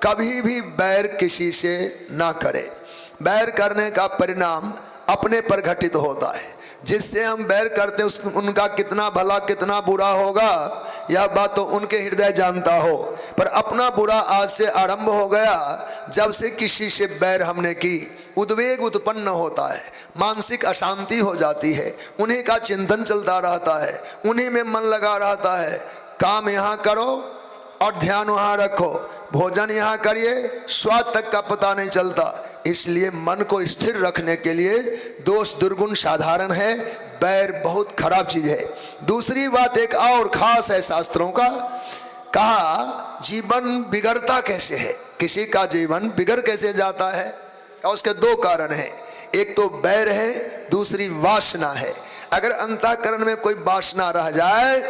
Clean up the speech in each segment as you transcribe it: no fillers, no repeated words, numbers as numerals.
कभी भी बैर किसी से ना करें। बैर करने का परिणाम अपने पर घटित होता है। जिससे हम बैर करते उनका कितना भला कितना बुरा होगा यह बात तो उनके हृदय जानता हो, पर अपना बुरा आज से आरंभ हो गया। जब से किसी से बैर हमने की, उद्वेग उत्पन्न होता है, मानसिक अशांति हो जाती है, उन्हीं का चिंतन चलता रहता है, उन्हीं में मन लगा रहता है। काम यहाँ करो और ध्यान वहाँ रखो, भोजन यहाँ करिए, स्वाद तक का पता नहीं चलता। इसलिए मन को स्थिर रखने के लिए दोष दुर्गुण साधारण है, बैर बहुत खराब चीज है। दूसरी बात एक और खास है शास्त्रों का, कहा जीवन बिगड़ता कैसे है, किसी का जीवन बिगड़ कैसे जाता है, और उसके दो कारण हैं। एक तो बैर है, दूसरी वासना है। अगर अंतःकरण में कोई वासना रह जाए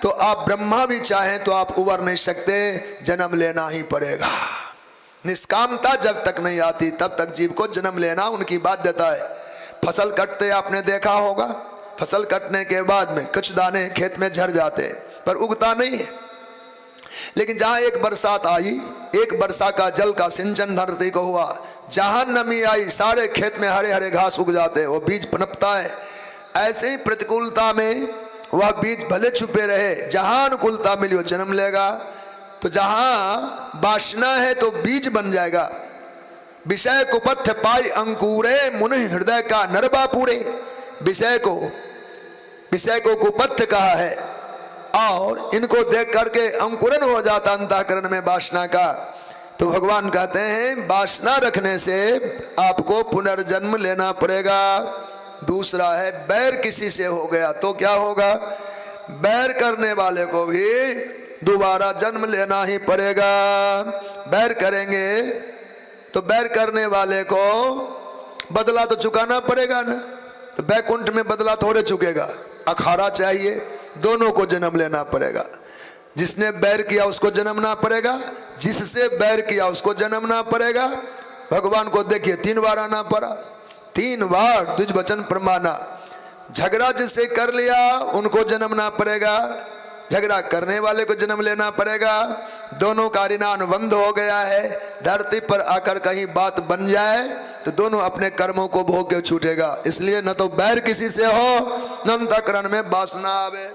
तो आप ब्रह्मा भी चाहें तो आप उबर नहीं सकते, जन्म लेना ही पड़ेगा। निष्कामता जब तक नहीं आती तब तक जीव को जन्म लेना उनकी बाध्यता है। फसल कटते आपने देखा होगा, फसल कटने के बाद में कुछ दाने खेत में झड़ जाते पर उगता नहीं है। लेकिन जहां एक बरसात आई, एक वर्षा का जल का सिंचन धरती को हुआ, जहां नमी आई सारे खेत में हरे हरे घास उग जाते, वो बीज पनपता है। ऐसे ही प्रतिकूलता में वह बीज भले छुपे रहे, जहां अनुकूलता मिली वो जन्म लेगा। तो जहां वासना है तो बीज बन जाएगा। विषय को पथ पाई अंकुरे, मुनि हृदय का नरबा पूरे। विषय को कुपथ कहा है, और इनको देख करके अंकुरन हो जाता अंतःकरण में वासना का। तो भगवान कहते हैं वासना रखने से आपको पुनर्जन्म लेना पड़ेगा। दूसरा है बैर किसी से हो गया तो क्या होगा, बैर करने वाले को भी दोबारा जन्म लेना ही पड़ेगा। बैर करेंगे तो बैर करने वाले को बदला तो चुकाना पड़ेगा ना। तो बैकुंठ में बदला थोड़े चुकेगा, अखाड़ा चाहिए, दोनों को जन्म लेना पड़ेगा। जिसने बैर किया उसको जन्मना पड़ेगा, जिससे बैर किया उसको जन्मना पड़ेगा। भगवान को देखिए 3 बार आना पड़ा, 3 बार द्विज वचन प्रमाना। झगड़ा जिससे कर लिया उनको जन्मना पड़ेगा, झगड़ा करने वाले को जन्म लेना पड़ेगा। दोनों का ऋणानुबंध हो गया है। धरती पर आकर कहीं बात बन जाए तो दोनों अपने कर्मों को भोग के छूटेगा। इसलिए न तो बैर किसी से हो, न अंतःकरण में वासना आवे।